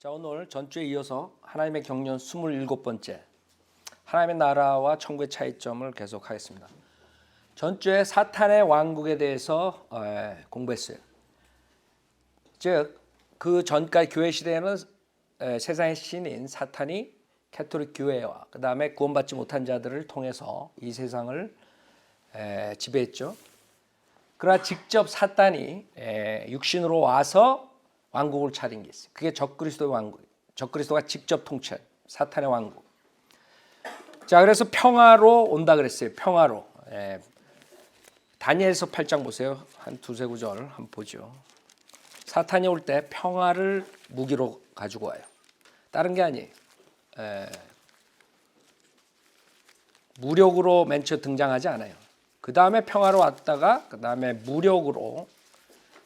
자, 오늘 전주에 이어서 하나님의 경륜 27번째 하나님의 나라와 천국의 차이점을 계속하겠습니다. 전주에 사탄의 왕국에 대해서 공부했어요. 즉, 그 전까지 교회 시대에는 세상의 신인 사탄이 캐톨릭 교회와 그 다음에 구원받지 못한 자들을 통해서 이 세상을 지배했죠. 그러나 직접 사탄이 육신으로 와서 왕국을 차린 게 있어요. 그게 적그리스도의 왕국이에요. 적그리스도가 직접 통치한 사탄의 왕국. 자, 그래서 평화로 온다 그랬어요. 평화로. 다니엘서 8장 보세요. 한 두세 구절 한번 보죠. 사탄이 올 때 평화를 무기로 가지고 와요. 다른 게 아니에요. 무력으로 맨 처음 등장하지 않아요. 그 다음에 평화로 왔다가 그 다음에 무력으로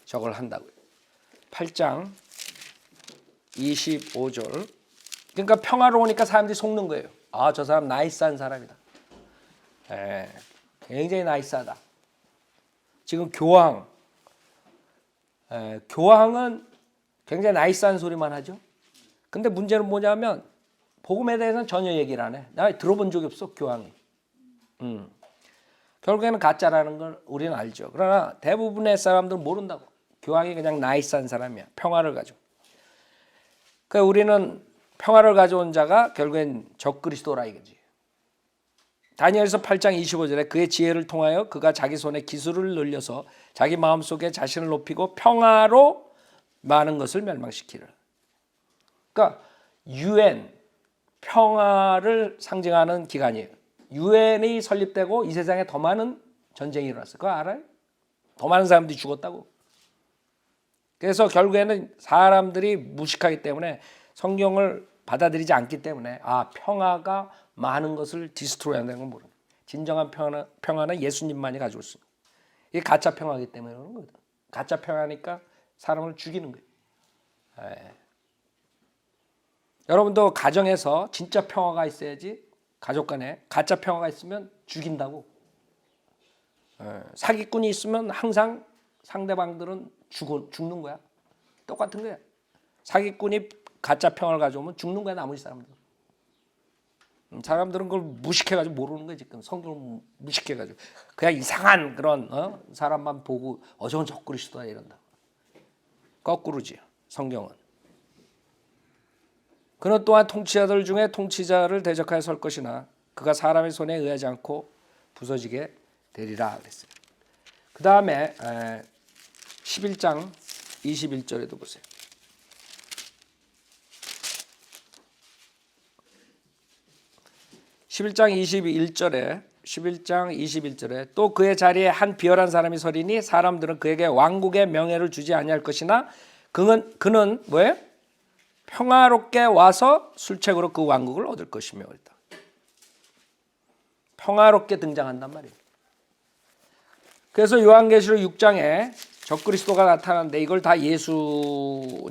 저걸 한다고요. 8장 25절. 그러니까 평화로우니까 사람들이 속는 거예요. 아, 저 사람 나이스한 사람이다. 굉장히 나이스하다. 지금 교황은 굉장히 나이스한 소리만 하죠. 근데 문제는 뭐냐면 복음에 대해서는 전혀 얘기를 안 해. 나 들어본 적이 없어, 교황이. 결국에는 가짜라는 걸 우리는 알죠. 그러나 대부분의 사람들은 모른다고. 교황이 그냥 나이스한 사람이야. 평화를 가지고. 그러니까 우리는 평화를 가져온 자가 결국엔 적그리스도라 이거지. 다니엘서 8장 25절에 그의 지혜를 통하여 그가 자기 손에 기술을 늘려서 자기 마음속에 자신을 높이고 평화로 많은 것을 멸망시키라. 그러니까 UN, 평화를 상징하는 기관이에요. UN이 설립되고 이 세상에 더 많은 전쟁이 일어났어요. 그거 알아요? 더 많은 사람들이 죽었다고. 그래서 결국에는 사람들이 무식하기 때문에 성경을 받아들이지 않기 때문에 평화가 많은 것을 디스트로이 한다는 걸 모르는 거예요. 진정한 평화는 예수님만이 가지고 있습니다. 이게 가짜 평화이기 때문에 그런 거거든. 가짜 평화니까 사람을 죽이는 거예요. 여러분도 가정에서 진짜 평화가 있어야지. 가족 간에 가짜 평화가 있으면 죽인다고. 사기꾼이 있으면 항상 상대방들은 죽는 거야. 똑같은 거야. 사기꾼이 가짜 평화를 가져오면 죽는 거야, 나머지 사람들. 사람들은 그걸 무식해가지고 모르는 거야, 지금. 성경을 무식해가지고. 그냥 이상한 그런 사람만 보고 저건 적그리스도야 이런다. 거꾸로지, 성경은. 그는 또한 통치자들 중에 통치자를 대적하여 설 것이나 그가 사람의 손에 의하지 않고 부서지게 되리라 그랬어요. 그 다음에 11장 21절에도 보세요. 11장 21절에 또 그의 자리에 한 비열한 사람이 서리니 사람들은 그에게 왕국의 명예를 주지 아니할 것이나 그는 뭐예요? 평화롭게 와서 술책으로 그 왕국을 얻을 것이며 그랬다. 평화롭게 등장한단 말이에요. 그래서 요한계시록 6장에 적그리스도가 나타나는데 이걸 다 예수님이라고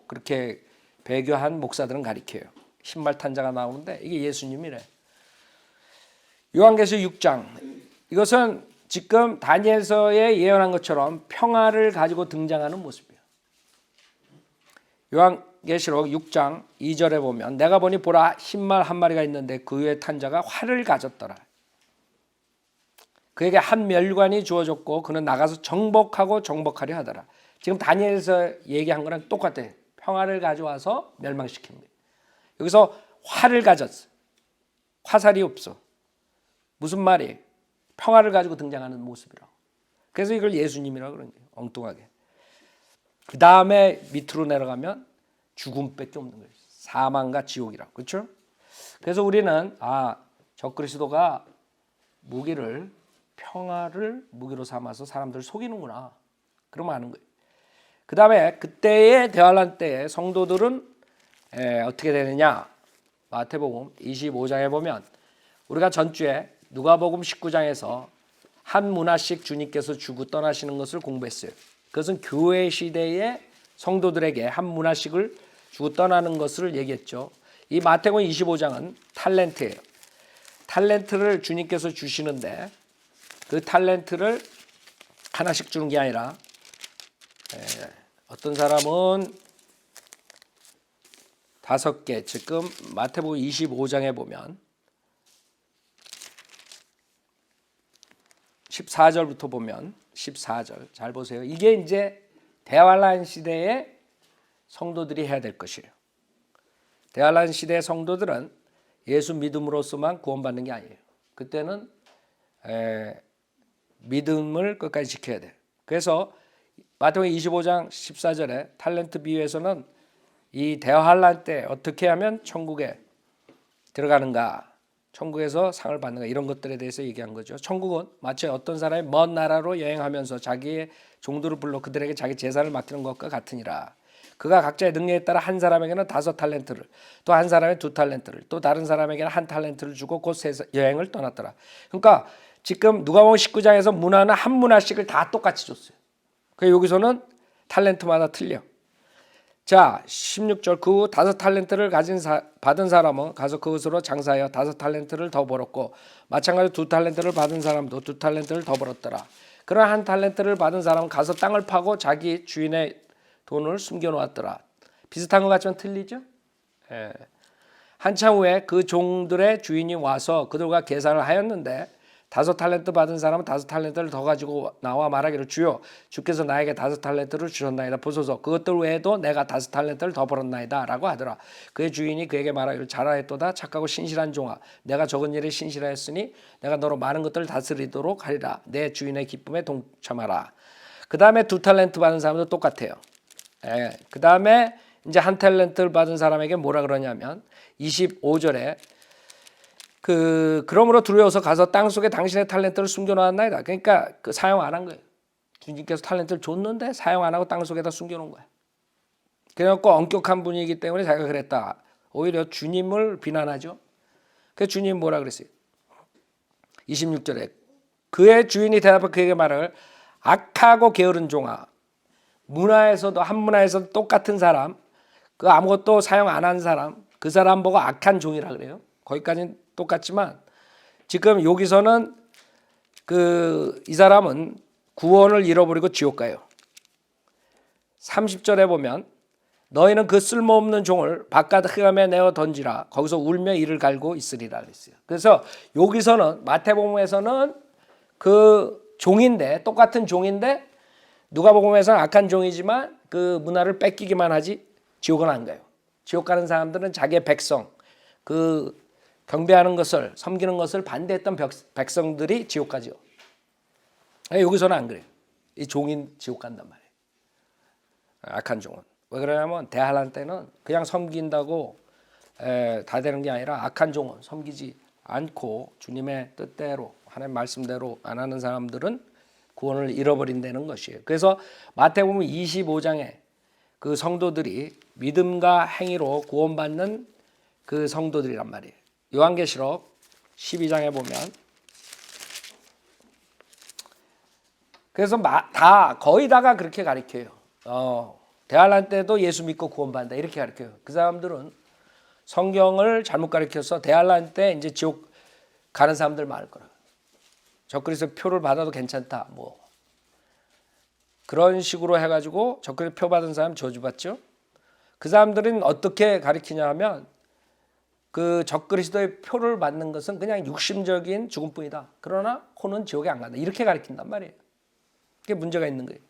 그렇게 배교한 목사들은 가리켜요. 신발 탄 자가 나오는데 이게 예수님이래. 요한계시록 6장. 이것은 지금 다니엘서에 예언한 것처럼 평화를 가지고 등장하는 모습이에요. 요한계시록 6장 2절에 보면 내가 보니 보라 흰말 한 마리가 있는데 그 위에 탄 자가 활을 가졌더라. 그에게 한 멸관이 주어졌고 그는 나가서 정복하고 정복하려 하더라. 지금 다니엘서 얘기한 거랑 똑같아요. 평화를 가져와서 멸망시킨 거예요. 여기서 활을 가졌어. 화살이 없어. 무슨 말이에요? 평화를 가지고 등장하는 모습이라고. 그래서 이걸 예수님이라고 그러는 거예요. 엉뚱하게. 그 다음에 밑으로 내려가면 죽음밖에 없는 거예요. 사망과 지옥이라고. 그렇죠? 그래서 우리는 적그리스도가 평화를 무기로 삼아서 사람들을 속이는구나. 그러면 아는 거예요. 그 다음에 그때의 대환란 때에 성도들은 어떻게 되느냐. 마태복음 25장에 보면 우리가 전주에 누가복음 19장에서 한 문화씩 주님께서 주고 떠나시는 것을 공부했어요. 그것은 교회 시대의 성도들에게 한 문화씩을 주고 떠나는 것을 얘기했죠. 이 마태복음 25장은 탤런트예요. 탤런트를 주님께서 주시는데 그 탤런트를 하나씩 주는 게 아니라 어떤 사람은 5개. 지금 마태복음 25장에 보면 14절부터 보면 14절 잘 보세요. 이게 이제 대환란 시대의 성도들이 해야 될 것이에요. 대환란 시대의 성도들은 예수 믿음으로서만 구원받는 게 아니에요. 그때는 믿음을 끝까지 지켜야 돼요. 그래서 마태복음 25장 14절에 탈렌트 비유에서는 이 대환란 때 어떻게 하면 천국에 들어가는가, 천국에서 상을 받는가, 이런 것들에 대해서 얘기한 거죠. 천국은 마치 어떤 사람이 먼 나라로 여행하면서 자기의 종들을 불러 그들에게 자기 재산을 맡기는 것과 같으니라. 그가 각자의 능력에 따라 한 사람에게는 5달란트를, 또 한 사람에게 2달란트를, 또 다른 사람에게는 1달란트를 주고 곧 여행을 떠났더라. 그러니까 지금 누가복음 19장에서 문화는 한 문화씩을 다 똑같이 줬어요. 그래서 여기서는 탈렌트마다 틀려. 자, 16절, 그 후 5달란트를 받은 사람은 가서 그것으로 장사하여 5달란트를 더 벌었고, 마찬가지로 2달란트를 받은 사람도 2달란트를 더 벌었더라. 그러나 1달란트를 받은 사람은 가서 땅을 파고 자기 주인의 돈을 숨겨놓았더라. 비슷한 것 같지만 틀리죠? 예. 한참 후에 그 종들의 주인이 와서 그들과 계산을 하였는데 5달란트 받은 사람은 5달란트를 더 가지고 나와 말하기를, 주여, 주께서 나에게 5달란트를 주셨나이다. 보소서, 그것들 외에도 내가 5달란트를 더 벌었나이다 라고 하더라. 그의 주인이 그에게 말하기를, 잘하였도다 착하고 신실한 종아, 내가 적은 일에 신실하였으니 내가 너로 많은 것들을 다스리도록 하리라. 내 주인의 기쁨에 동참하라. 그 다음에 2달란트 받은 사람도 똑같아요. 그 다음에 이제 1달란트를 받은 사람에게 뭐라 그러냐면 25절에 그러므로 두려워서 가서 땅 속에 당신의 talent를 숨겨놓았나이다. 그러니까 사용 안 한 거예요. 주님께서 talent를 줬는데 사용 안 하고 땅 속에다 숨겨놓은 거야. 그래갖고 엄격한 분이기 때문에 자기가 그랬다. 오히려 주님을 비난하죠. 그래서 주님 뭐라 그랬어요? 26절에 그의 주인이 대답해 그에게 말을, 악하고 게으른 종아, 문화에서도 한 문화에서도 똑같은 사람, 그 아무것도 사용 안 한 사람, 그 사람 보고 악한 종이라 그래요. 거기까지는 똑같지만 지금 여기서는 이 사람은 구원을 잃어버리고 지옥 가요. 30절에 보면 너희는 그 쓸모없는 종을 바깥 흑암에 내어 던지라. 거기서 울며 이를 갈고 있으리라 그랬어요. 그래서 여기서는 마태복음에서는 그 종인데, 똑같은 종인데 누가복음에서는 악한 종이지만 그 문화를 뺏기기만 하지 지옥은 안 가요. 지옥 가는 사람들은 자기의 백성, 경배하는 것을, 섬기는 것을 반대했던 백성들이 지옥 가죠. 여기서는 안 그래요. 이 종인 지옥 간단 말이에요. 악한 종은. 왜 그러냐면 대환란 때는 그냥 섬긴다고 다 되는 게 아니라 악한 종은 섬기지 않고 주님의 뜻대로 하나님 말씀대로 안 하는 사람들은 구원을 잃어버린다는 것이에요. 그래서 마태복음 25장에 그 성도들이 믿음과 행위로 구원받는 그 성도들이란 말이에요. 요한계시록 12장에 보면 그래서 거의 다가 그렇게 가르쳐요. 대환란 때도 예수 믿고 구원받는다 이렇게 가르쳐요. 그 사람들은 성경을 잘못 가르쳐서 대환란 때 이제 지옥 가는 사람들 많을 거라고. 적그리스도 표를 받아도 괜찮다 뭐 그런 식으로 해가지고 적그리스도 표 받은 사람 저주받죠. 그 사람들은 어떻게 가르치냐 하면 그 적그리스도의 표를 받는 것은 그냥 육심적인 죽음뿐이다. 그러나 코는 지옥에 안 간다. 이렇게 가르친단 말이에요. 그게 문제가 있는 거예요.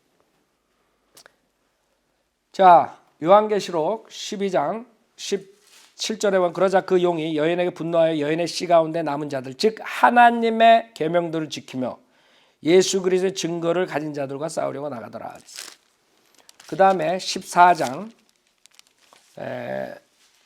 자, 요한계시록 12장 17절에 보면 그러자 그 용이 여인에게 분노하여 여인의 씨 가운데 남은 자들, 즉 하나님의 계명들을 지키며 예수 그리스도의 증거를 가진 자들과 싸우려고 나가더라. 그 다음에 14장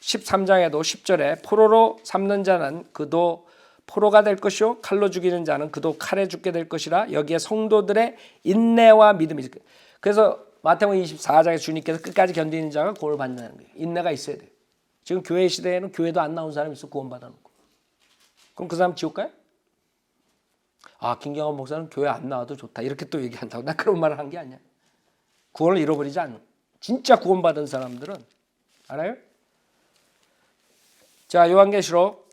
13장에도 10절에 포로로 삼는 자는 그도 포로가 될 것이요 칼로 죽이는 자는 그도 칼에 죽게 될 것이라. 여기에 성도들의 인내와 믿음이 있을 거예요. 그래서 마태복음 24장에 주님께서 끝까지 견디는 자가 구원을 받는다는 거예요. 인내가 있어야 돼요. 지금 교회 시대에는 교회도 안 나온 사람이 있어 구원 받아놓고. 그럼 그 사람 지옥 가요? 김경환 목사는 교회 안 나와도 좋다 이렇게 또 얘기한다고. 나 그런 말을 한 게 아니야. 구원을 잃어버리지 않는 진짜 구원받은 사람들은 알아요? 자, 요한계시록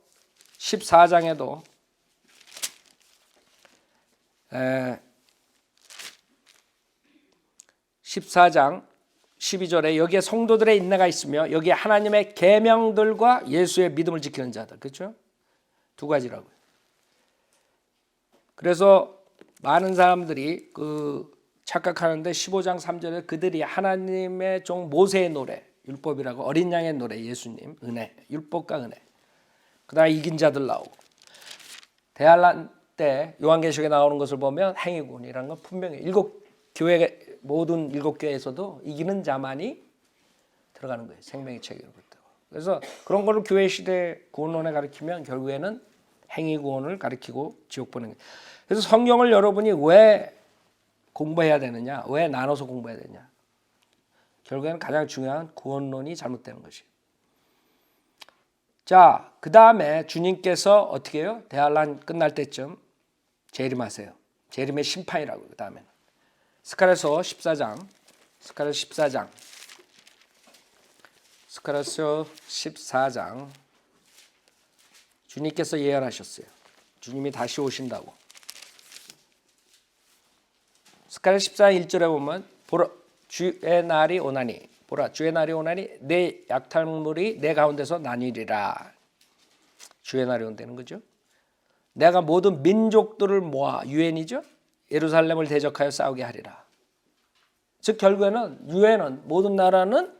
14장에도 14장 12절에 여기에 성도들의 인내가 있으며 여기에 하나님의 계명들과 예수의 믿음을 지키는 자들. 그렇죠? 두 가지라고요. 그래서 많은 사람들이 착각하는데 15장 3절에 그들이 하나님의 종 모세의 노래, 율법이라고 어린 양의 노래, 예수님, 은혜, 율법과 은혜. 그다음에 이긴 자들 나오고 대환란 때 요한계시록에 나오는 것을 보면 행위군이라는 건 분명히 모든 일곱 교회에서도 이기는 자만이 들어가는 거예요. 생명의 책임을 붙들고. 그래서 그런 거를 교회 시대 구원론에 가르치면 결국에는 행위 구원을 가르치고 지옥 보내는 거예요. 그래서 성경을 여러분이 왜 공부해야 되느냐? 왜 나눠서 공부해야 되냐? 결국에는 가장 중요한 구원론이 잘못되는 것이에요. 자, 그 다음에 주님께서 어떻게 해요? 대환란 끝날 때쯤 재림하세요. 재림의 심판이라고요. 그 다음에는 스가랴서 14장 주님께서 예언하셨어요. 주님이 다시 오신다고. 스가랴 14장 1절에 보면 보라 주의 날이 오나니 내 약탈물이 내 가운데서 나뉘리라. 주의 날이 온다는 거죠. 내가 모든 민족들을 모아 유엔이죠. 예루살렘을 대적하여 싸우게 하리라. 즉 결국에는 유엔은 모든 나라는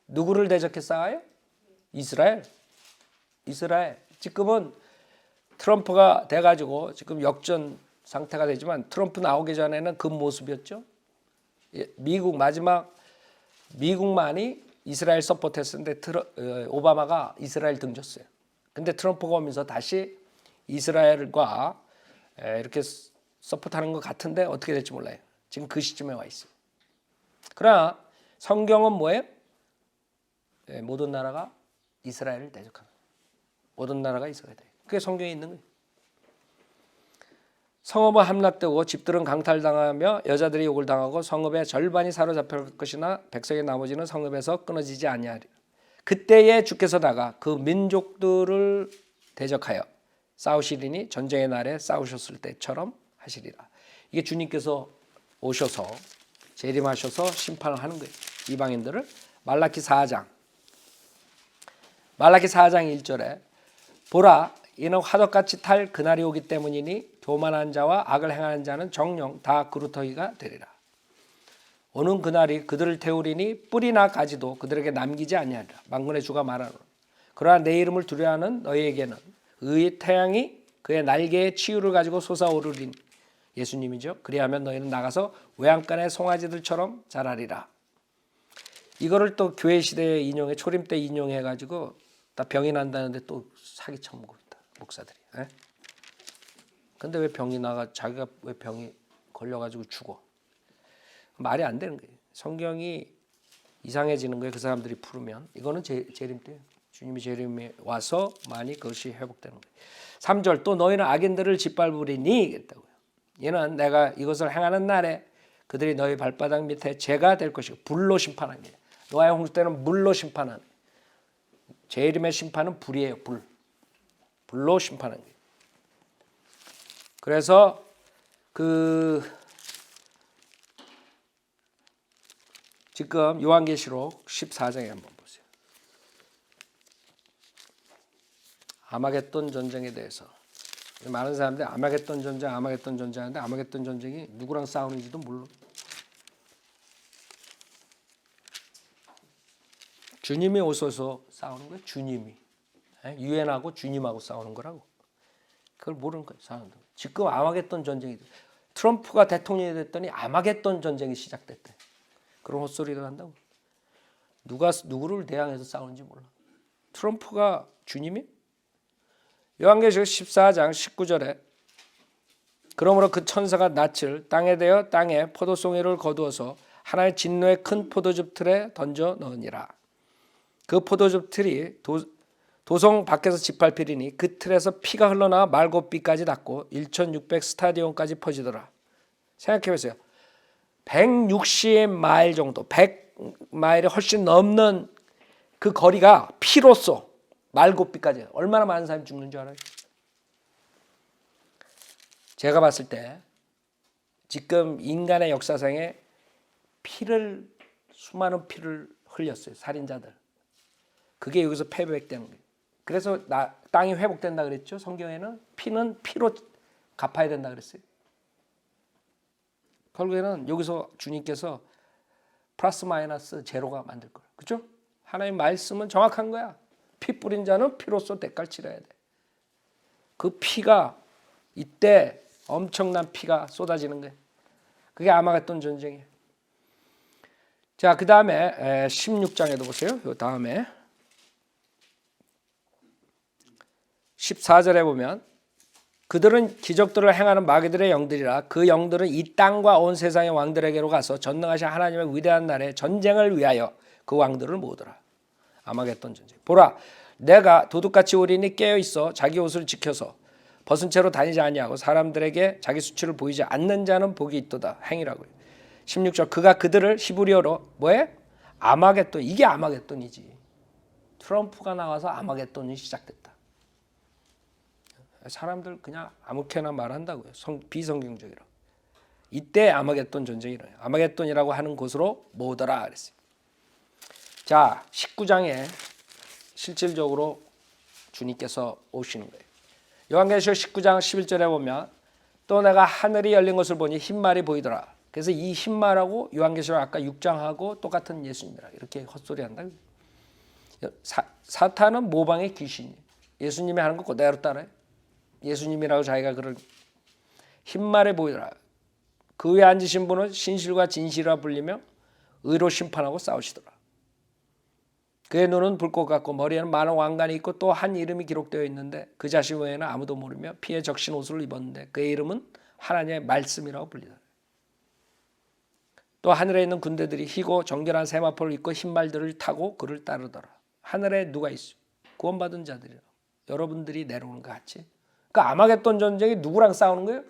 누구를 대적해 싸워요? 이스라엘. 지금은 트럼프가 돼가지고 지금 역전 상태가 되지만 트럼프 나오기 전에는 그 모습이었죠. 미국만이 이스라엘 서포트했었는데 오바마가 이스라엘 등졌어요. 근데 트럼프가 오면서 다시 이스라엘과 이렇게 서포트하는 것 같은데 어떻게 될지 몰라요. 지금 그 시점에 와 있어요. 그러나 성경은 뭐예요? 모든 나라가 이스라엘을 대적하는 거예요. 모든 나라가 이스라엘. 그게 성경에 있는 거예요. 성읍은 함락되고 집들은 강탈당하며 여자들이 욕을 당하고 성읍의 절반이 사로잡힐 것이나 백성의 나머지는 성읍에서 끊어지지 아니하리라. 그때에 주께서 나가 그 민족들을 대적하여 싸우시리니 전쟁의 날에 싸우셨을 때처럼 하시리라. 이게 주님께서 오셔서 재림하셔서 심판을 하는 거예요. 이방인들을. 말라기 4장 1절에 보라 이는 화덕같이 탈 그날이 오기 때문이니 교만한 자와 악을 행하는 자는 정령 다 그루터기가 되리라. 오는 그날이 그들을 태우리니 뿌리나 가지도 그들에게 남기지 아니하리라. 만군의 주가 말하노라. 그러나 내 이름을 두려워하는 너희에게는 의의 태양이 그의 날개에 치유를 가지고 솟아오르리니 예수님이죠. 그리하면 너희는 나가서 외양간의 송아지들처럼 자라리라. 이거를 또 교회 시대에 인용해 초림 때 인용해 가지고 다 병이 난다는데 또 사기 쳐먹고 있다. 목사들이. 근데 왜 병이 나가 자기가 왜 병이 걸려가지고 죽어? 말이 안 되는 거예요. 성경이 이상해지는 거예요. 그 사람들이 풀으면. 이거는 재림 때예요. 주님이 재림에 와서 많이 그것이 회복되는 거예요. 3절 또 너희는 악인들을 짓밟으리니 했다고요. 얘는 내가 이것을 행하는 날에 그들이 너희 발바닥 밑에 죄가 될 것이고 불로 심판하는 거예요. 노아의 홍수 때는 물로 심판하는 거예요. 재림의 심판은 불이에요. 불로 심판하는 거예요. 그래서 지금 요한계시록 14장에 한번 보세요. 아마겟돈 전쟁에 대해서 많은 사람들이 아마겟돈 전쟁 하는데 아마겟돈 전쟁이 누구랑 싸우는지도 몰라. 주님이 오셔서 싸우는 거예요. 주님이. 유엔하고 주님하고 싸우는 거라고. 그걸 모르는 거예요. 사람들. 지금 아마겟돈 전쟁이 트럼프가 대통령이 됐더니 아마겟돈 전쟁이 시작됐대. 그런 헛소리를 한다고. 누구를 대항해서 싸우는지 몰라. 트럼프가 주님이? 요한계시록 14장 19절에 그러므로 그 천사가 낯을 땅에 대어 땅에 포도송이를 거두어서 하나의 진노의 큰 포도즙 틀에 던져 넣으니라. 그 포도즙 틀이 도성 밖에서 짓밟히리니 그 틀에서 피가 흘러나와 말고비까지 닿고 1600 스타디온까지 퍼지더라. 생각해보세요. 160마일 정도, 100마일이 훨씬 넘는 그 거리가 피로써 말고비까지 얼마나 많은 사람이 죽는 줄 알아요? 제가 봤을 때 지금 인간의 역사상에 피를 수많은 피를 흘렸어요. 살인자들. 그게 여기서 패배되는 거예요. 그래서 땅이 회복된다 그랬죠. 성경에는 피는 피로 갚아야 된다 그랬어요. 결국에는 여기서 주님께서 플러스 마이너스 제로가 만들 거예요. 그렇죠? 하나님 말씀은 정확한 거야. 피 뿌린 자는 피로써 대가를 치러야 돼. 그 피가 이때 엄청난 피가 쏟아지는 거예요. 그게 아마겟돈 전쟁이에요. 자, 그 다음에 16장에도 보세요. 요 다음에 14절에 보면 그들은 기적들을 행하는 마귀들의 영들이라 그 영들은 이 땅과 온 세상의 왕들에게로 가서 전능하신 하나님의 위대한 날에 전쟁을 위하여 그 왕들을 모으더라. 아마겟돈 전쟁. 보라, 내가 도둑같이 우리니 깨어 있어 자기 옷을 지켜서 벗은 채로 다니지 아니하고 사람들에게 자기 수치를 보이지 않는 자는 복이 있도다. 행이라고요. 16절 그가 그들을 히브리어로 뭐해? 아마겟돈. 이게 아마겟돈이지. 트럼프가 나와서 아마겟돈이 시작됐다. 사람들 그냥 아무렇게나 말한다고요. 비성경적이라. 이때 아마겟돈 전쟁이래요. 아마겟돈이라고 하는 곳으로 모으더라 그랬어요. 자, 19장에 실질적으로 주님께서 오시는 거예요. 요한계시록 19장 11절에 보면 또 내가 하늘이 열린 것을 보니 흰말이 보이더라. 그래서 이 흰말하고 요한계시록 아까 6장하고 똑같은 예수님이라 이렇게 헛소리한다. 사탄은 모방의 귀신이에요. 예수님이 하는 거 그대로 따라해. 예수님이라고 자기가 그런 흰말에 보이더라. 그 위에 앉으신 분은 신실과 진실이라 불리며 의로 심판하고 싸우시더라. 그의 눈은 불꽃 같고 머리에는 많은 왕관이 있고 또 한 이름이 기록되어 있는데 그 자신 외에는 아무도 모르며 피에 적신 옷을 입었는데 그의 이름은 하나님의 말씀이라고 불리더라. 또 하늘에 있는 군대들이 희고 정결한 세마포를 입고 흰말들을 타고 그를 따르더라. 하늘에 누가 있어? 구원받은 자들이라. 여러분들이 내려오는 것 같이. 그러니까 아마겟돈 전쟁이 누구랑 싸우는 거예요?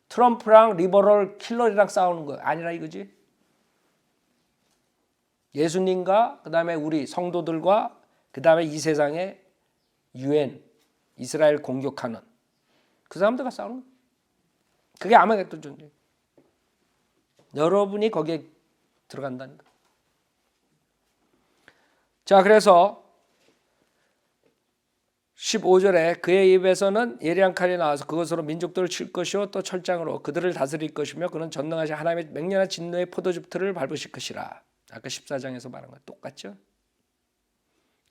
트럼프랑 리버럴 킬러리랑 싸우는 거예요. 아니라 이거지. 예수님과 그 다음에 우리 성도들과 그 다음에 이 세상의 UN 이스라엘 공격하는 그 사람들과 싸우는 거예요. 그게 아마겟돈 전쟁. 여러분이 거기에 들어간다는 거예요. 자, 그래서 15절에 그의 입에서는 예리한 칼이 나와서 그것으로 민족들을 칠 것이요 또 철장으로 그들을 다스릴 것이며 그는 전능하신 하나님의 맹렬한 진노의 포도즙 틀을 밟으실 것이라. 아까 14장에서 말한 거 똑같죠?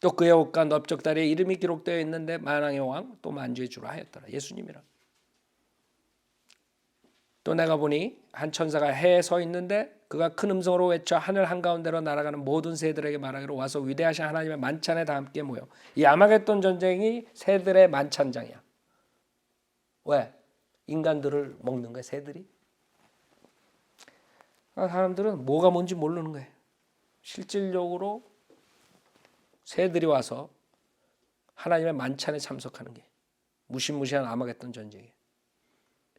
또 그의 옷과 넓적다리에 이름이 기록되어 있는데 만왕의 왕 또 만주의 주라 하였더라. 예수님이라. 또 내가 보니 한 천사가 해에 서 있는데 그가 큰 음성으로 외쳐 하늘 한가운데로 날아가는 모든 새들에게 말하기로 와서 위대하신 하나님의 만찬에 다 함께 모여. 이 아마겟돈 전쟁이 새들의 만찬장이야. 왜? 인간들을 먹는 거야, 새들이. 사람들은 뭐가 뭔지 모르는 거예요. 실질적으로 새들이 와서 하나님의 만찬에 참석하는 게 무시무시한 아마겟돈 전쟁이에요.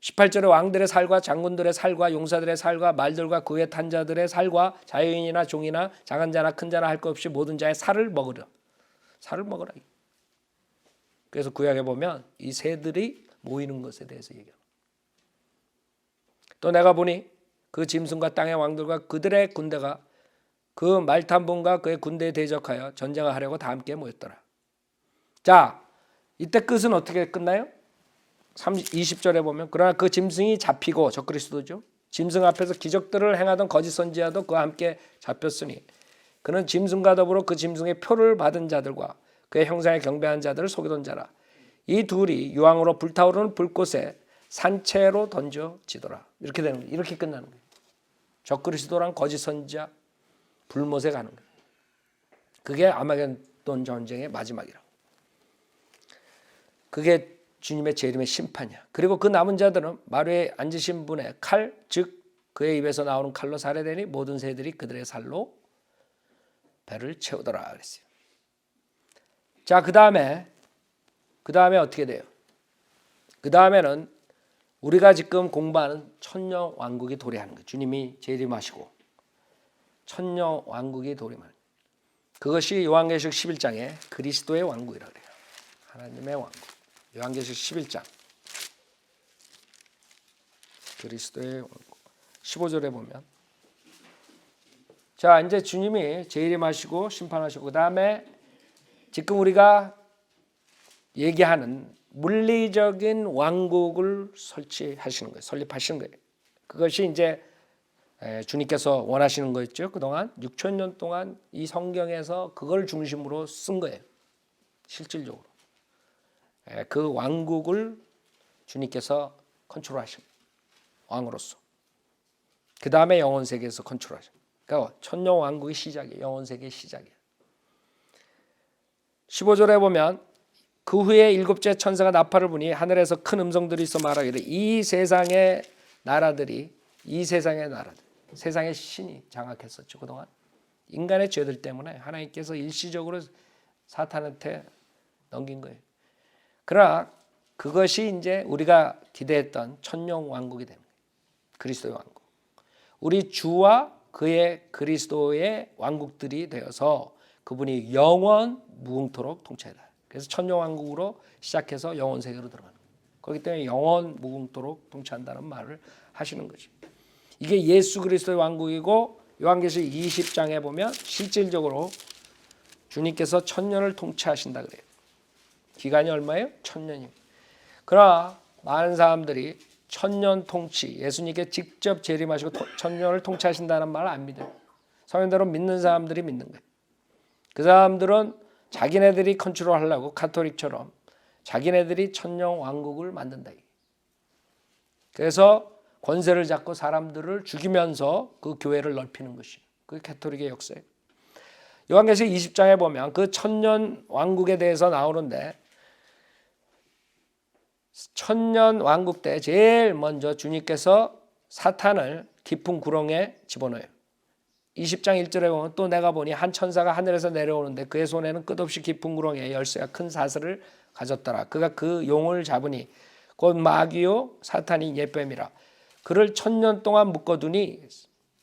18절에 왕들의 살과 장군들의 살과 용사들의 살과 말들과 그 위에 탄 자들의 살과 자유인이나 종이나 작은 자나 큰 자나 할 것 없이 모든 자의 살을 먹으라. 살을 먹으라. 그래서 구약에 보면 이 새들이 모이는 것에 대해서 얘기합니다. 또 내가 보니 그 짐승과 땅의 왕들과 그들의 군대가 그 말탄 분과 그의 군대에 대적하여 전쟁을 하려고 다 함께 모였더라. 자, 이때 끝은 어떻게 끝나요? 20절에 보면 그러나 그 짐승이 잡히고 적그리스도죠. 짐승 앞에서 기적들을 행하던 거짓 선지자도 그와 함께 잡혔으니 그는 짐승과 더불어 그 짐승의 표를 받은 자들과 그의 형상에 경배한 자들을 속이던 자라. 이 둘이 유황으로 불타오르는 불꽃에 산채로 던져지더라. 이렇게 되는 거예요. 이렇게 끝나는 거예요. 적그리스도랑 거짓 선지자 불못에 가는 거예요. 그게 아마겟돈 전쟁의 마지막이라고. 그게 주님의 재림의 심판이야. 그리고 그 남은 자들은 마루에 앉으신 분의 칼, 즉 그의 입에서 나오는 칼로 살해되니 모든 새들이 그들의 살로 배를 채우더라 그랬어요. 자, 그 다음에 어떻게 돼요? 그 다음에는 우리가 지금 공부하는 천년 왕국이 도래하는 거예요. 주님이 재림하시고 천년 왕국이 도래하는 그것이 요한계시록 11장에 그리스도의 왕국이라고 해요. 하나님의 왕국. 요한계시록 11장 그리스도의 왕국 15절에 보면 자, 이제 주님이 재림하시고 심판하시고 그다음에 지금 우리가 얘기하는 물리적인 왕국을 설치하시는 거예요. 설립하시는 거예요. 그것이 이제 주님께서 원하시는 거였죠. 그동안 6,000년 동안 이 성경에서 그걸 중심으로 쓴 거예요. 실질적으로. 그 왕국을 주님께서 컨트롤하신 왕으로서. 그 다음에 영원 세계에서 컨트롤하신. 그러니까 천년 왕국의 시작이에요. 영원 세계의 시작이에요. 15절에 보면 그 후에 일곱째 천사가 나팔을 부니 하늘에서 큰 음성들이 있어 말하기를 이 세상의 나라들이 세상의 신이 장악했었죠. 그동안 인간의 죄들 때문에 하나님께서 일시적으로 사탄한테 넘긴 거예요. 그러나 그것이 이제 우리가 기대했던 천년 왕국이 되는 거예요. 그리스도의 왕국. 우리 주와 그의 그리스도의 왕국들이 되어서 그분이 영원 무궁토록 통치하리라. 그래서 천년 왕국으로 시작해서 영원 세계로 들어가는 거예요. 그렇기 때문에 영원 무궁토록 통치한다는 말을 하시는 거죠. 이게 예수 그리스도의 왕국이고 요한계시록 20장에 보면 실질적으로 주님께서 천년을 통치하신다 그래요. 기간이 얼마예요? 1000년이에요. 그러나 많은 사람들이 천년 통치, 예수님께 직접 재림하시고 천년을 통치하신다는 말을 안 믿어요. 성경대로 믿는 사람들이 믿는 거예요. 그 사람들은 자기네들이 컨트롤하려고 가톨릭처럼 자기네들이 천년 왕국을 만든다. 그래서 권세를 잡고 사람들을 죽이면서 그 교회를 넓히는 것이에요. 그게 가톨릭의 역사예요. 요한계시록 20장에 보면 그 천년 왕국에 대해서 나오는데 천년 왕국 때 제일 먼저 주님께서 사탄을 깊은 구렁에 집어넣어요. 20장 1절에 보면 또 내가 보니 한 천사가 하늘에서 내려오는데 그의 손에는 끝없이 깊은 구렁에 열쇠가 큰 사슬을 가졌더라. 그가 그 용을 잡으니 곧 마귀요 사탄이 옛뱀이라. 그를 1000년 동안 묶어두니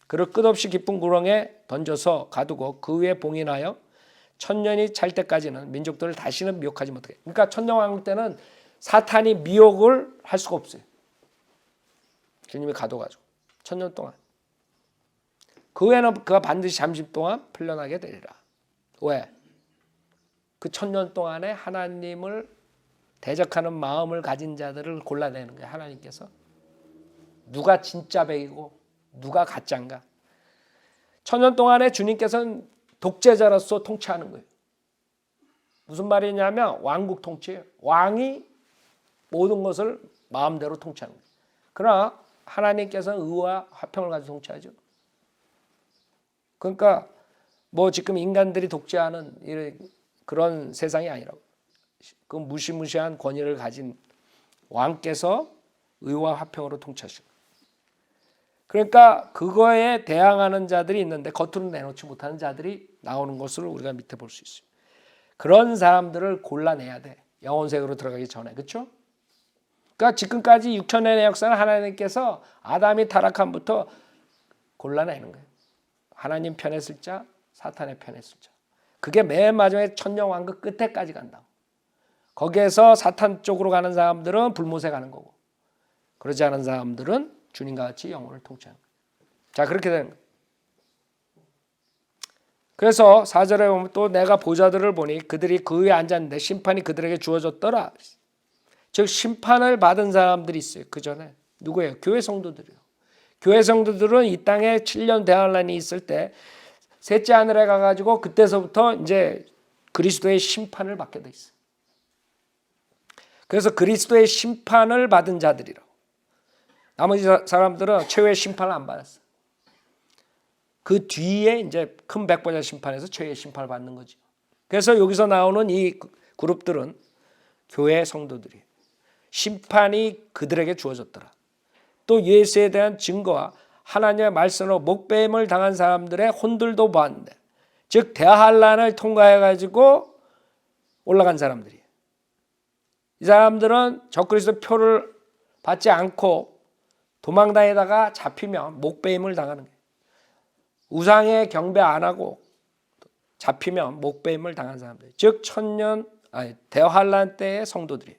그를 끝없이 깊은 구렁에 던져서 가두고 그 위에 봉인하여 1000년이 찰 때까지는 민족들을 다시는 미혹하지 못하게. 그러니까 천년 왕국 때는 사탄이 미혹을 할 수가 없어요. 주님이 가둬가지고 1000년 동안. 그 후에는 그가 반드시 잠시 동안 풀려나게 되리라. 왜? 그 1000년 동안에 하나님을 대적하는 마음을 가진 자들을 골라내는 거예요. 하나님께서. 누가 진짜 백이고 누가 가짜인가. 1000년 동안에 주님께서는 독재자로서 통치하는 거예요. 무슨 말이냐면 왕국 통치예요. 왕이 모든 것을 마음대로 통치하는 거예요. 그러나 하나님께서는 의와 화평을 가지고 통치하죠. 그러니까 뭐 지금 인간들이 독재하는 그런 세상이 아니라고. 그 무시무시한 권위를 가진 왕께서 의와 화평으로 통치하시고. 그러니까 그거에 대항하는 자들이 있는데 겉으로 내놓지 못하는 자들이 나오는 것을 우리가 밑에 볼 수 있어요. 그런 사람들을 골라내야 돼. 영원 세계로 들어가기 전에. 그렇죠? 그러니까 지금까지 6,000년의 역사는 하나님께서 아담이 타락함부터 골라내는 거예요. 하나님 편에 쓸 자, 사탄의 편에 쓸 자. 그게 맨 마지막에 천년 왕국 끝에까지 간다고. 거기에서 사탄 쪽으로 가는 사람들은 불못에 가는 거고 그러지 않은 사람들은 주님과 같이 영혼을 통치하는 거예요. 자, 그렇게 되는 거예요. 그래서 4절에 보면 또 내가 보좌들을 보니 그들이 그 위에 앉았는데 심판이 그들에게 주어졌더라. 즉 심판을 받은 사람들이 있어요. 그 전에 누구예요? 교회 성도들이에요. 교회 성도들은 이 땅에 7년 대환란이 있을 때 셋째 하늘에 가가지고 그때서부터 이제 그리스도의 심판을 받게 돼 있어요. 그래서 그리스도의 심판을 받은 자들이라고. 나머지 사람들은 최후의 심판을 안 받았어요. 그 뒤에 이제 큰 백보자 심판에서 최후의 심판을 받는 거죠. 그래서 여기서 나오는 이 그룹들은 교회 성도들이에요. 심판이 그들에게 주어졌더라. 또 예수에 대한 증거와 하나님의 말씀으로 목배임을 당한 사람들의 혼들도 보았는데, 즉 대환란을 통과해가지고 올라간 사람들이에요. 이 사람들은 적그리스도 표를 받지 않고 도망다니다가 잡히면 목배임을 당하는 거예요. 우상에 경배 안 하고 잡히면 목배임을 당한 사람들, 즉 대환란 때의 성도들이에요.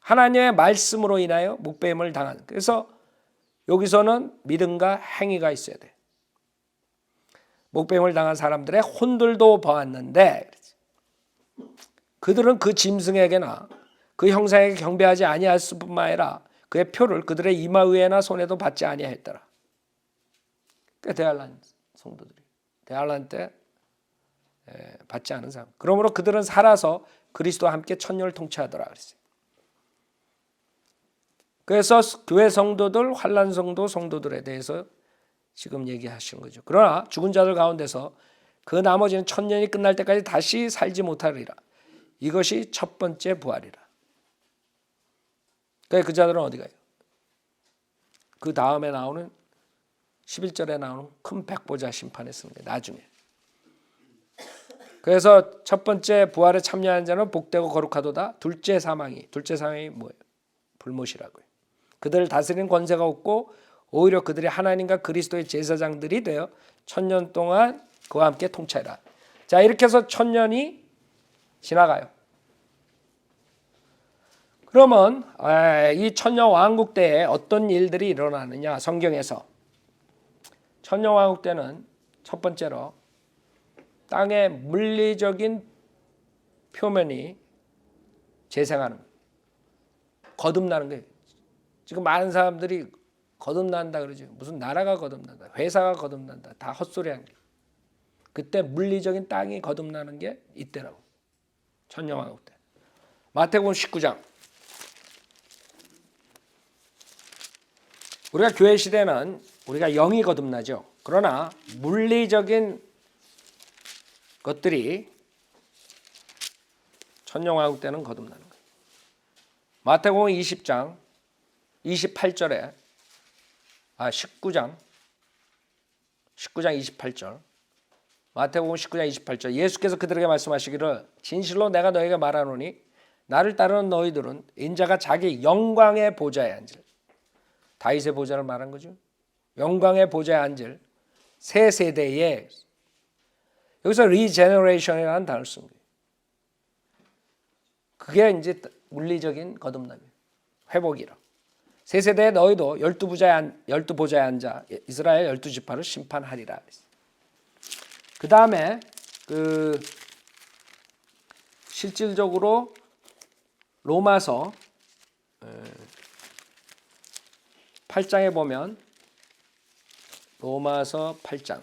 하나님의 말씀으로 인하여 목배임을 당하는. 그래서 여기서는 믿음과 행위가 있어야 돼. 목배임을 당한 사람들의 혼들도 보았는데 그들은 그 짐승에게나 그 형상에게 경배하지 아니하였을 뿐만 아니라 그의 표를 그들의 이마 위에나 손에도 받지 아니하였더라. 그러니까 대할란 성도들이 대할란 때 받지 않은 사람. 그러므로 그들은 살아서 그리스도와 함께 천년을 통치하더라 그랬어요. 그래서 교회 성도들, 환난 성도들에 대해서 지금 얘기하시는 거죠. 그러나 죽은 자들 가운데서 그 나머지는 천년이 끝날 때까지 다시 살지 못하리라. 이것이 첫 번째 부활이라. 그 자들은 어디 가요? 그 다음에 나오는 11절에 나오는 큰 백보자 심판에 쓰는 거예요. 나중에. 그래서 첫 번째 부활에 참여한 자는 복되고 거룩하도다. 둘째 사망이 뭐예요? 불못이라고요. 그들을 다스리는 권세가 없고 오히려 그들이 하나님과 그리스도의 제사장들이 되어 천년 동안 그와 함께 통치하라. 자, 이렇게 해서 천년이 지나가요. 그러면 이 천년 왕국 때에 어떤 일들이 일어나느냐? 성경에서 천년 왕국 때는 첫 번째로 땅의 물리적인 표면이 재생하는 거예요. 거듭나는 거예요. 지금 많은 사람들이 거듭난다 그러죠. 무슨 나라가 거듭난다, 회사가 거듭난다, 다 헛소리한 게. 그때 물리적인 땅이 거듭나는 게 이때라고. 천년 왕국 때. 마태복음 19장. 우리가 교회 시대는 우리가 영이 거듭나죠. 그러나 물리적인 것들이 천년 왕국 때는 거듭나는 거예요. 마태복음 20장 28절에 19장 28절 마태복음 19장 28절 예수께서 그들에게 말씀하시기를 진실로 내가 너에게 말하노니 나를 따르는 너희들은 인자가 자기 영광의 보좌에 앉을 다윗의 보좌를 말한 거죠. 영광의 보좌에 앉을 새 세대에 여기서 리제너레이션이라는 단어를 쓴 거예요. 그게 이제 물리적인 거듭남이에요. 회복이라. 새 세대에 너희도 12보좌에 앉아 이스라엘 12지파를 심판하리라. 그 다음에 실질적으로 로마서 8장에 보면 로마서 8장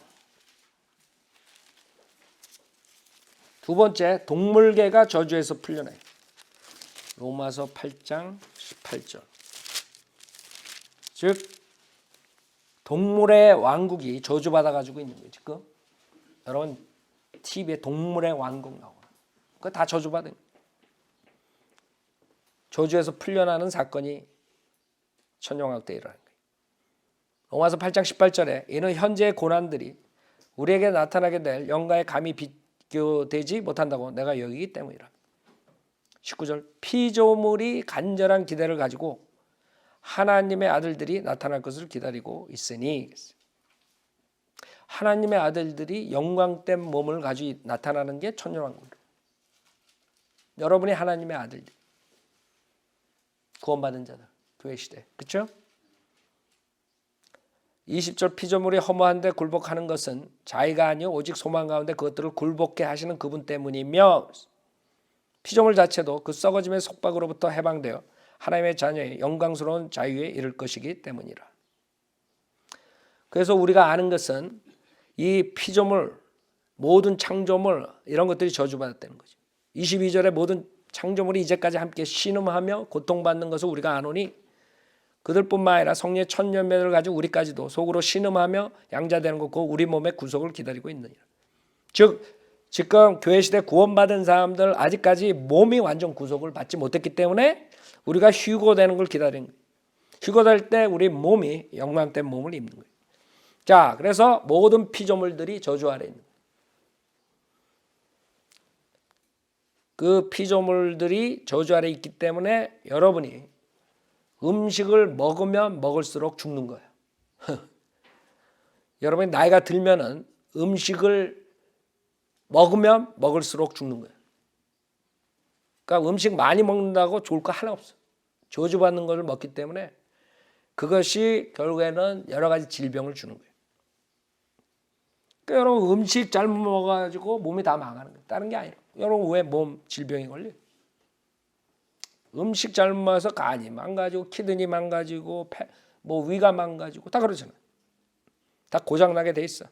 두 번째 동물계가 저주에서 풀려나요. 로마서 8장 18절 즉 동물의 왕국이 저주받아가지고 있는 거예요. 지금 여러분 TV에 동물의 왕국 나오고 그거 다 저주받은 거예요. 저주에서 풀려나는 사건이 천년왕국 때 일어난 거예요. 로마서 8장 18절에 이는 현재의 고난들이 우리에게 나타나게 될 영광에 감히 비교되지 못한다고 내가 여기기 때문이라. 19절 피조물이 간절한 기대를 가지고 하나님의 아들들이 나타날 것을 기다리고 있으니 하나님의 아들들이 영광된 몸을 가지고 나타나는 게 천년왕국이에요. 여러분이 하나님의 아들들 구원받은 자들 교회 시대 그렇죠? 20절 피조물이 허무한데 굴복하는 것은 자의가 아니요 오직 소망 가운데 그것들을 굴복케 하시는 그분 때문이며 피조물 자체도 그 썩어짐의 속박으로부터 해방되어 하나님의 자녀의 영광스러운 자유에 이를 것이기 때문이라. 그래서 우리가 아는 것은 이 피조물 모든 창조물 이런 것들이 저주받았다는 거죠. 22절에 모든 창조물이 이제까지 함께 신음하며 고통받는 것을 우리가 아노니 그들뿐만 아니라 성령의 천년매를 가지고 우리까지도 속으로 신음하며 양자되는 것 그 우리 몸의 구속을 기다리고 있느니라. 즉 지금 교회 시대 구원받은 사람들 아직까지 몸이 완전 구속을 받지 못했기 때문에 우리가 휴거되는 걸 기다리는 거예요. 휴거될 때 우리 몸이 영광된 몸을 입는 거예요. 자, 그래서 모든 피조물들이 저주 아래 있는 거예요. 그 피조물들이 저주 아래 있기 때문에 여러분이 음식을 먹으면 먹을수록 죽는 거예요. 여러분이 나이가 들면은 음식을 먹으면 먹을수록 죽는 거예요. 그러니까 음식 많이 먹는다고 좋을 거 하나 없어. 저주받는 것을 먹기 때문에 그것이 결국에는 여러 가지 질병을 주는 거예요. 그러니까 여러분 음식 잘못 먹어가지고 몸이 다 망하는 거예요. 다른 게 아니라. 여러분 왜 몸 질병이 걸려요? 음식 잘못 먹어서 간이 망가지고 키드니 망가지고 뭐 위가 망가지고 다 그러잖아요. 다 고장나게 돼 있어.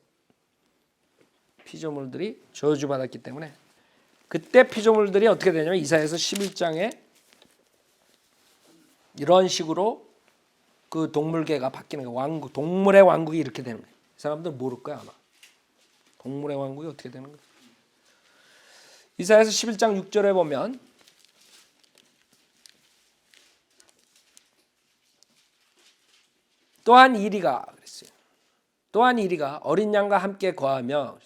피조물들이 저주받았기 때문에. 그때 피조물들이 어떻게 되냐면 이사야서 11장에 이런 식으로 그 동물계가 바뀌는 거예요. 왕국, 동물의 왕국이 이렇게 되는 거예요. 이 사람들 모를 거야 아마. 동물의 왕국이 어떻게 되는 거예요. 이사야서 11장 6절에 보면 또한 이리가 그랬어요. 또한 이리가 어린 양과 함께 거하며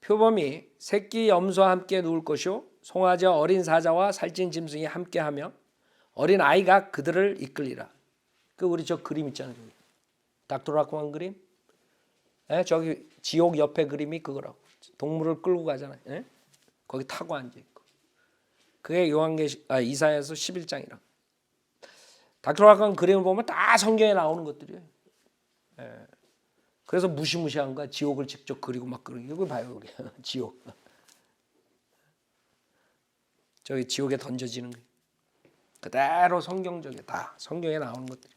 표범이 새끼 염소와 함께 누울 것이요 송아지와 어린 사자와 살찐 짐승이 함께하며 어린 아이가 그들을 이끌리라. 그 우리 저 그림 있잖아요. 닥터라쿠만 그림. 저기 지옥 옆에 그림이 그거라고. 동물을 끌고 가잖아요. 거기 타고 앉아 있고. 그게 이사야서 11장이라. 닥터라쿠만 그림을 보면 다 성경에 나오는 것들이에요. 그래서 무시무시한 거야. 지옥을 직접 그리고 막 그러는 이거 봐요, 우리 지옥. 저기 지옥에 던져지는 거예요. 그대로 성경적이야. 다 성경에 나오는 것들.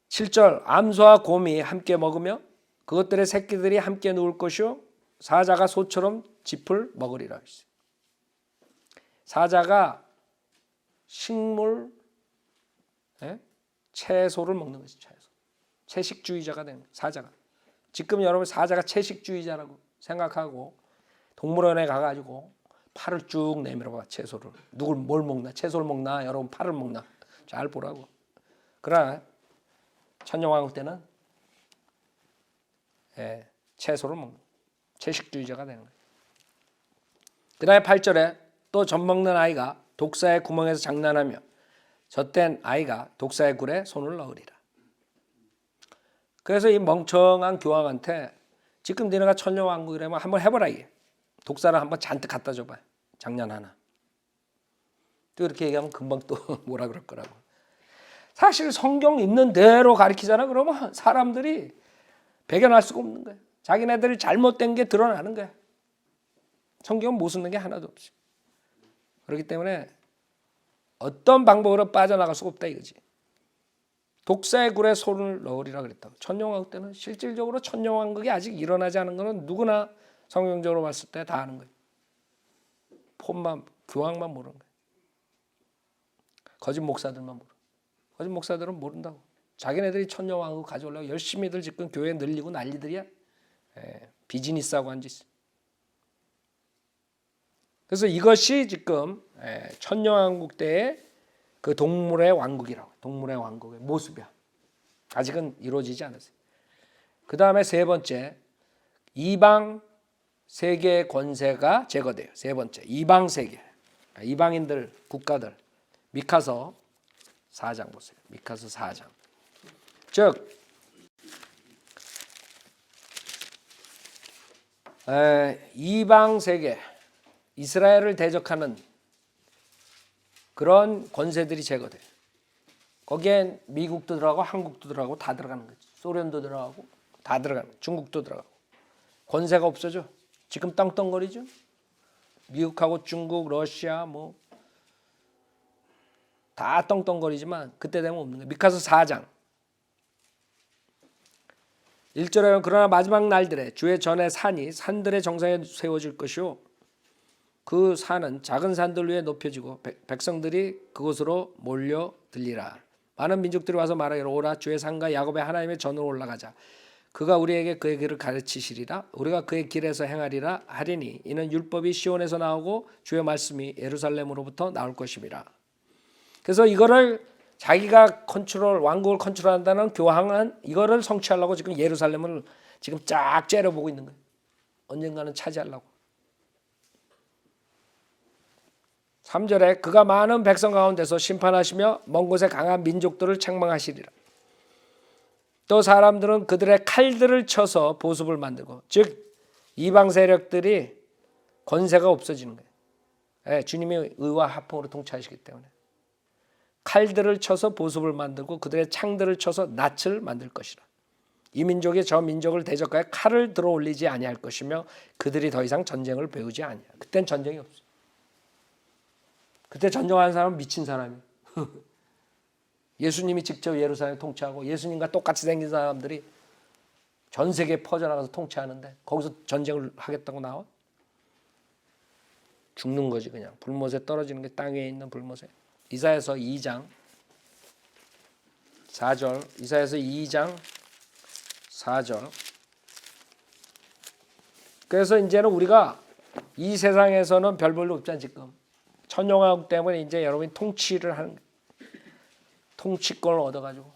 7절 암소와 곰이 함께 먹으며 그것들의 새끼들이 함께 누울 것이요 사자가 소처럼 짚을 먹으리라. 사자가 식물, 채소를 먹는 것이 채소. 채식주의자가 되는 거예요. 사자가. 지금 여러분 사자가 채식주의자라고 생각하고 동물원에 가가지고 팔을 쭉 내밀어 봐. 채소를. 누굴 뭘 먹나? 채소를 먹나? 여러분 팔을 먹나? 잘 보라고. 그러나 천년왕국 때는 채소를 먹는 채식주의자가 되는 거예요. 그 다음에 8절에 또 젖 먹는 아이가 독사의 구멍에서 장난하며 젖된 아이가 독사의 굴에 손을 넣으리라. 그래서 이 멍청한 교황한테 지금 너네가 천년왕국이라면 한번 해보라 이게. 독사를 한번 잔뜩 갖다 줘봐. 장난 하나. 또 이렇게 얘기하면 금방 또 뭐라 그럴 거라고. 사실 성경 있는 대로 가르치잖아. 그러면 사람들이 배견할 수가 없는 거야. 자기네들이 잘못된 게 드러나는 거야. 성경은 못 쓰는 게 하나도 없어. 그렇기 때문에 어떤 방법으로 빠져나갈 수가 없다 이거지. 독사의 굴에 손을 넣으리라 그랬다고. 천년왕국 때는 실질적으로 천년왕국이 아직 일어나지 않은 것은 누구나 성경적으로 봤을 때 다 아는 거예요. 폰만 교황만 모르는 거예요. 거짓 목사들만 모르. 거짓 목사들은 모른다고. 자기네들이 천년왕국 가져오려고 열심히들 지금 교회 늘리고 난리들이야. 비즈니스하고 앉아 있어. 그래서 이것이 지금 천년왕국 때의 그 동물의 왕국이라고. 동물의 왕국의 모습이야. 아직은 이루어지지 않았어요. 그 다음에 세 번째, 이방 세계의 권세가 제거돼요. 세 번째, 이방 세계, 이방인들, 국가들. 미카서 4장 보세요. 미카서 4장. 즉 이방 세계, 이스라엘을 대적하는 그런 권세들이 제거돼요. 거기엔 미국도 들어가고 한국도 들어가고 다 들어가는 거지. 소련도 들어가고 다 들어가는 거예요. 중국도 들어가고. 권세가 없어져. 지금 떵떵거리죠. 미국하고 중국, 러시아 뭐 다 떵떵거리지만 그때 되면 없는 거예요. 미카서 4장 1절에 그러나 마지막 날들에 주의 전에 산이 산들의 정상에 세워질 것이요 그 산은 작은 산들 위에 높여지고 백성들이 그곳으로 몰려들리라. 많은 민족들이 와서 말하기를 오라 주의 산과 야곱의 하나님의 전으로 올라가자. 그가 우리에게 그의 길을 가르치시리라. 우리가 그의 길에서 행하리라 하리니 이는 율법이 시온에서 나오고 주의 말씀이 예루살렘으로부터 나올 것임이라. 그래서 이거를 자기가 왕국을 컨트롤한다는 교황은 이거를 성취하려고 지금 예루살렘을 지금 쫙 째려보고 있는 거예요. 언젠가는 차지하려고. 3절에 그가 많은 백성 가운데서 심판하시며 먼 곳에 강한 민족들을 책망하시리라. 또 사람들은 그들의 칼들을 쳐서 보습을 만들고 즉 이방 세력들이 권세가 없어지는 거예요. 주님이 의와 합통으로 통치하시기 때문에 칼들을 쳐서 보습을 만들고 그들의 창들을 쳐서 낫을 만들 것이라. 이 민족이 저 민족을 대적하여 칼을 들어 올리지 아니할 것이며 그들이 더 이상 전쟁을 배우지 아니하. 그땐 전쟁이 없어. 그때 전쟁하는 사람은 미친 사람이야. 예수님이 직접 예루살렘 통치하고 예수님과 똑같이 생긴 사람들이 전 세계에 퍼져나가서 통치하는데 거기서 전쟁을 하겠다고 나와? 죽는 거지 그냥. 불못에 떨어지는 게 땅 위에 있는 불못에. 이사야서 2장 4절. 이사야서 2장 4절. 그래서 이제는 우리가 이 세상에서는 별 볼일 없잖아 지금. 천년왕국 때문에 이제 여러분이 통치를 하는 통치권을 얻어가지고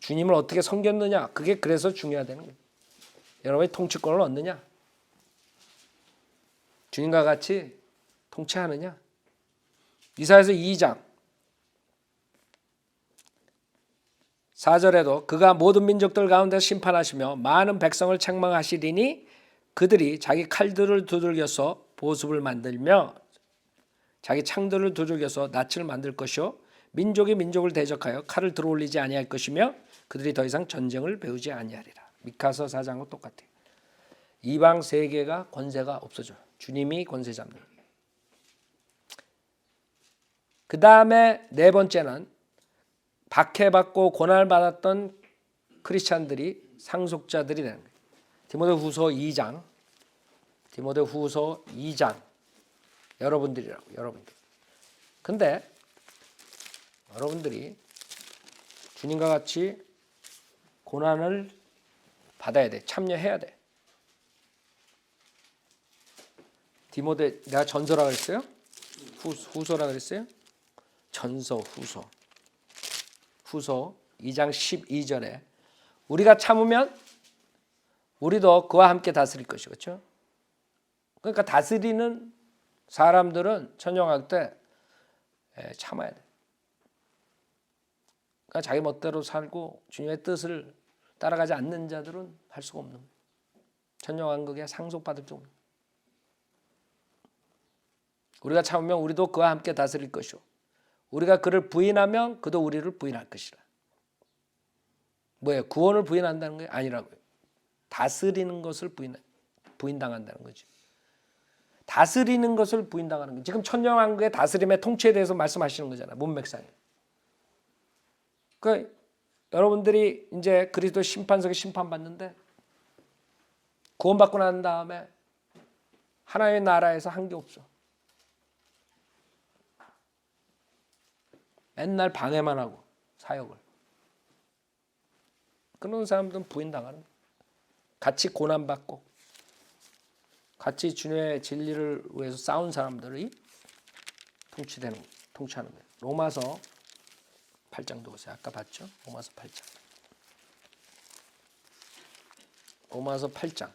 주님을 어떻게 섬겼느냐 그게 그래서 중요하다는 거예요. 여러분이 통치권을 얻느냐 주님과 같이 통치하느냐. 이사야서 2장 4절에도 그가 모든 민족들 가운데 심판하시며 많은 백성을 책망하시리니 그들이 자기 칼들을 두들겨서 보습을 만들며 자기 창들을 두들겨서 낯을 만들 것이요 민족이 민족을 대적하여 칼을 들어올리지 아니할 것이며 그들이 더 이상 전쟁을 배우지 아니하리라. 미카서 4장과 똑같아요. 이방 세계가 권세가 없어져요. 주님이 권세 잡는. 그 다음에 네 번째는 박해받고 고난을 받았던 크리스찬들이 상속자들이 되는 거예요. 디모데후서 2장. 디모데후서 2장. 여러분들이라고. 여러분들. 근데 여러분들이 주님과 같이 고난을 받아야 돼. 참여해야 돼. 디모데 내가 전서라 그랬어요? 후서라 그랬어요? 전서 후서. 후서 2장 12절에 우리가 참으면 우리도 그와 함께 다스릴 것이 그렇죠? 그러니까 다스리는 사람들은 천년왕국 때 참아야 돼. 그러니까 자기 멋대로 살고 주님의 뜻을 따라가지 않는 자들은 할 수가 없는 거예요. 천년왕국에 상속받을 줄. 우리가 참으면 우리도 그와 함께 다스릴 것이요. 우리가 그를 부인하면 그도 우리를 부인할 것이라. 뭐예요? 구원을 부인한다는 게 아니라고요. 다스리는 것을 부인당한다는 거죠. 다스리는 것을 부인당하는 거예요. 지금 천년왕국의 다스림의 통치에 대해서 말씀하시는 거잖아요. 문맥상에. 그러니까 여러분들이 이제 그리스도 심판석에 심판받는데 구원받고 난 다음에 하나님의 나라에서 한 게 없어. 맨날 방해만 하고 사역을. 그런 사람들은 부인당하는 거예요. 같이 고난받고 같이 주님의 진리를 위해서 싸운 사람들이 통치하는 거예요. 로마서 8장도 보세요. 아까 봤죠? 로마서 8장. 로마서 8장.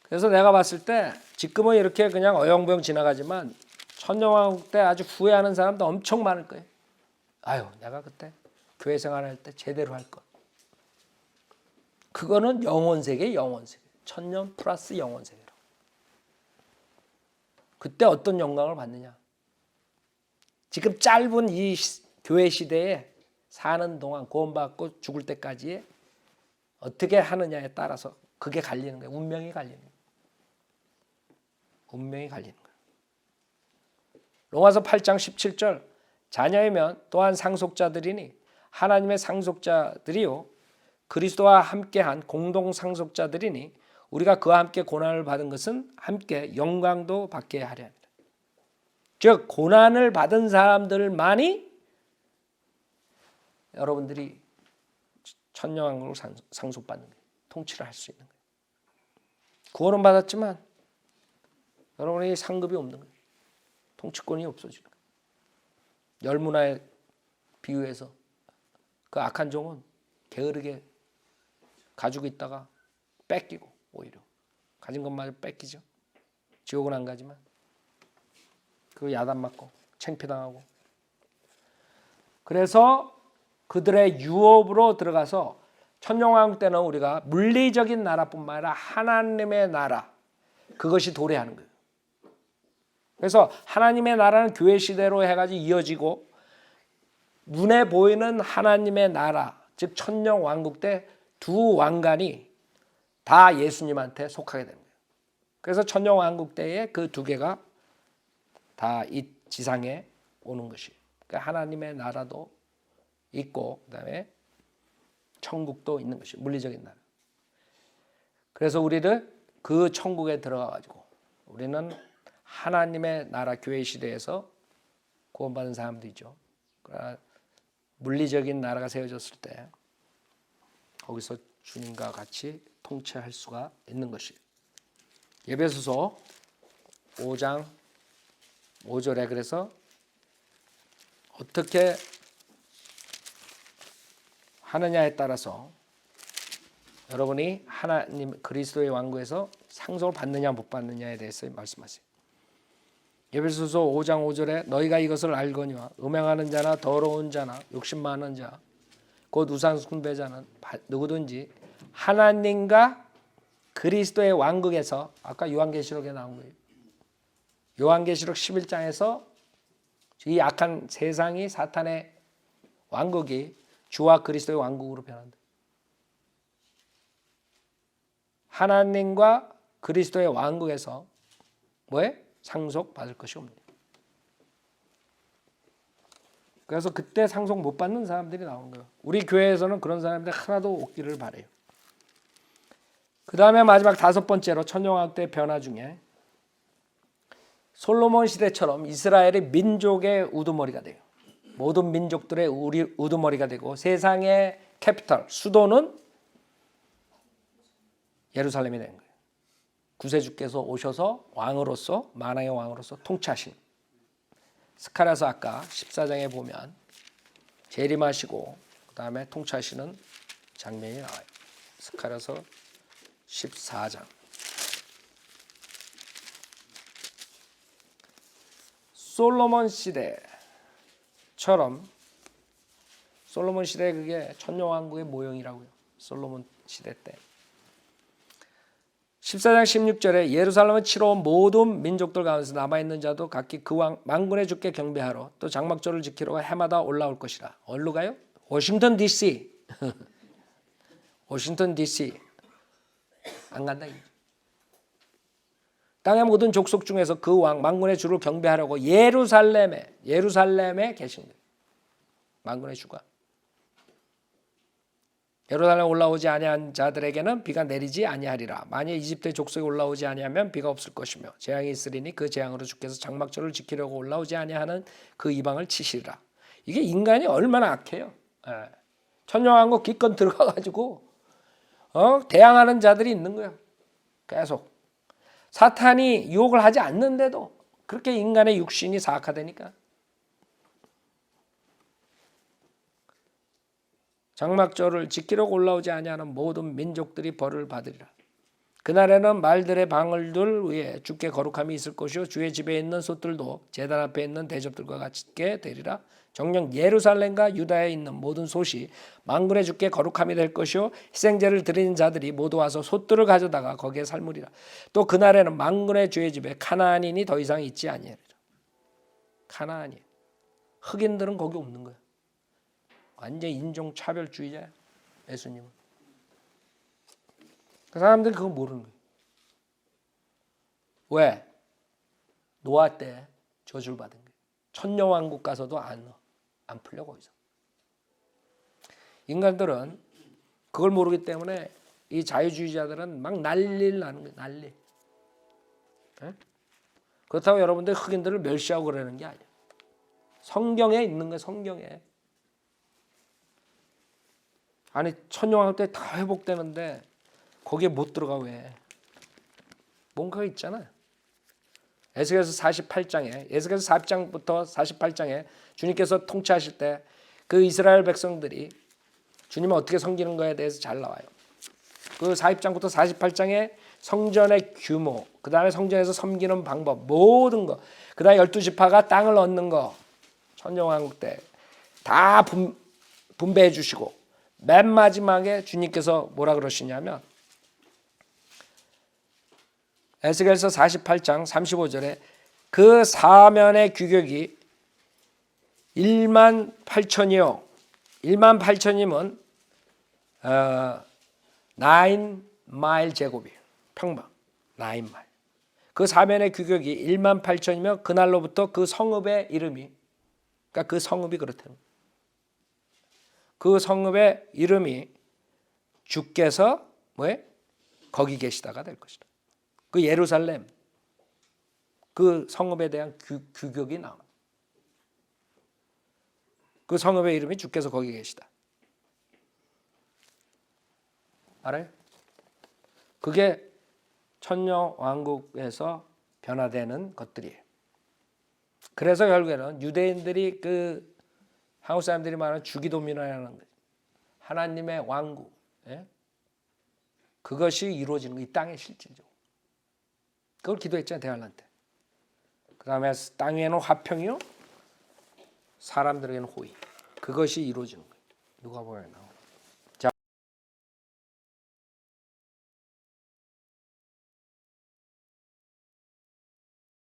그래서 내가 봤을 때 지금은 이렇게 그냥 어영부영 지나가지만 천년왕국 때 아주 후회하는 사람도 엄청 많을 거예요. 아유, 내가 그때 교회 생활할 때 제대로 할 것. 그거는 영원세계, 영원세계. 천년 플러스 영원세계로. 그때 어떤 영광을 받느냐. 지금 짧은 이 교회 시대에 사는 동안 구원받고 죽을 때까지 어떻게 하느냐에 따라서 그게 갈리는 거예요. 운명이 갈리는 거예요. 운명이 갈리는 거예요. 로마서 8장 17절 자녀이면 또한 상속자들이니 하나님의 상속자들이요 그리스도와 함께한 공동 상속자들이니 우리가 그와 함께 고난을 받은 것은 함께 영광도 받게 하려 합니다. 즉 고난을 받은 사람들만이 여러분들이 천년왕국을 상속받는 거예요. 통치를 할 수 있는 거예요. 구원은 받았지만 여러분이 상급이 없는 거예요. 통치권이 없어지는 거예요. 열문화에 비유해서 그 악한 종은 게으르게 가지고 있다가 뺏기고 오히려 가진 것마저 뺏기죠. 지옥은 안 가지만 그 야단 맞고 창피당하고 그래서 그들의 유업으로 들어가서 천년왕국 때는 우리가 물리적인 나라뿐만 아니라 하나님의 나라 그것이 도래하는 거예요. 그래서 하나님의 나라는 교회 시대로 해가지고 이어지고 눈에 보이는 하나님의 나라 즉 천년 왕국 때 두 왕관이 다 예수님한테 속하게 되는 거예요. 그래서 천년 왕국 때에 그 두 개가 다 이 지상에 오는 것이. 그러니까 하나님의 나라도 있고 그다음에 천국도 있는 것이 물리적인 나라. 그래서 우리를 그 천국에 들어가 가지고 우리는 하나님의 나라 교회 시대에서 구원받은 사람들이죠. 그러나 물리적인 나라가 세워졌을 때 거기서 주님과 같이 통치할 수가 있는 것이. 에베소서 5장 5절에 그래서 어떻게 하느냐에 따라서 여러분이 하나님 그리스도의 왕국에서 상속을 받느냐 못 받느냐에 대해서 말씀하세요. 에베소서 5장 5절에 너희가 이것을 알거니와 음행하는 자나 더러운 자나 욕심 많은 자 곧 우상 숭배자는 누구든지 하나님과 그리스도의 왕국에서 아까 요한계시록에 나온 거예요. 요한계시록 11장에서 이 악한 세상이 사탄의 왕국이 주와 그리스도의 왕국으로 변한다. 하나님과 그리스도의 왕국에서 뭐에? 상속받을 것이 없네요. 그래서 그때 상속 못 받는 사람들이 나온 거예요. 우리 교회에서는 그런 사람들이 하나도 없기를 바라요. 그 다음에 마지막 다섯 번째로 천년왕국 때 변화 중에 솔로몬 시대처럼 이스라엘이 민족의 우두머리가 돼요. 모든 민족들의 우두머리가 되고 세상의 캐피털, 수도는 예루살렘이 된 거예요. 구세주께서 오셔서 왕으로서 만왕의 왕으로서 통치하신. 스가랴서 아까 14장에 보면 재림하시고 그 다음에 통치하시는 장면이 나와요. 스가랴서 14장. 솔로몬 시대처럼 솔로몬 시대 그게 천년왕국의 모형이라고요. 솔로몬 시대 때. 14장 16절에 예루살렘을 치러 온 모든 민족들 가운데서 남아있는 자도 각기 그 왕 만군의 주께 경배하러 또 장막절을 지키러 해마다 올라올 것이라. 어디로 가요? 워싱턴 DC. 워싱턴 DC. 안 간다. 땅의 모든 족속 중에서 그 왕 만군의 주를 경배하려고 예루살렘에 계신 거예요. 만군의 주가. 예루살렘에 올라오지 아니한 자들에게는 비가 내리지 아니하리라. 만일 이집트의 족속에 올라오지 아니하면 비가 없을 것이며 재앙이 있으리니 그 재앙으로 주께서 장막절을 지키려고 올라오지 아니하는 그 이방을 치시리라. 이게 인간이 얼마나 악해요. 천년왕국 기껏 들어가가지고 대항하는 자들이 있는 거예요. 계속. 사탄이 유혹을 하지 않는데도 그렇게 인간의 육신이 사악하다니까. 장막절을 지키려고 올라오지 아니하는 모든 민족들이 벌을 받으리라. 그날에는 말들의 방울들 위에 주께 거룩함이 있을 것이요 주의 집에 있는 솥들도 제단 앞에 있는 대접들과 같게 되리라. 정녕 예루살렘과 유다에 있는 모든 솥이 만군의 주께 거룩함이 될 것이요 희생제를 드리는 자들이 모두 와서 솥들을 가져다가 거기에 삶으리라. 또 그날에는 만군의 주의 집에 가나안인이 더 이상 있지 아니하리라. 가나안인. 흑인들은 거기 없는 거야. 완전 인종차별주의자야. 예수님은. 그 사람들이 그거 모르는 거예요. 왜? 노아 때 저주를 받은 거예요. 천년왕국 가서도 안 풀려 거기서. 인간들은 그걸 모르기 때문에 이 자유주의자들은 막 난리를 나는 거예요. 난리. 네? 그렇다고 여러분들 흑인들을 멸시하고 그러는 게 아니에요. 성경에 있는 거예요. 성경에. 아니 천년왕국 때 다 회복되는데 거기에 못 들어가 왜? 뭔가가 있잖아요. 에스겔서 48장에 에스겔서 40장부터 48장에 주님께서 통치하실 때 그 이스라엘 백성들이 주님을 어떻게 섬기는 거에 대해서 잘 나와요. 그 40장부터 48장에 성전의 규모, 그 다음에 성전에서 섬기는 방법, 모든 거, 그 다음에 12지파가 땅을 얻는 거, 천년왕국 때 다 분배해 주시고 맨 마지막에 주님께서 뭐라 그러시냐면 에스겔서 48장 35절에 그 사면의 규격이 1만 8천이요. 1만 8천이면 9마일 제곱이에요. 평방 9마일. 그 사면의 규격이 1만 8천이면 그날로부터 그 성읍의 이름이, 그러니까 그 성읍이 그렇다는 거예요. 그 성읍의 이름이 주께서 뭐에 거기 계시다가 될 것이다. 그 예루살렘 그 성읍에 대한 규격이 나와. 그 성읍의 이름이 주께서 거기 계시다. 알아요? 그게 천년 왕국에서 변화되는 것들이에요. 그래서 결국에는 유대인들이 그 한국 사람들이 말하는 주기도민이라는 거, 하나님의 왕국, 예? 그것이 이루어지는 거, 이 땅의 실질적으로. 그걸 기도했잖아요, 대환란 때. 그 다음에 땅 위에는 화평이요, 사람들에게는 호의. 그것이 이루어지는 거예요. 누가복음에 나와.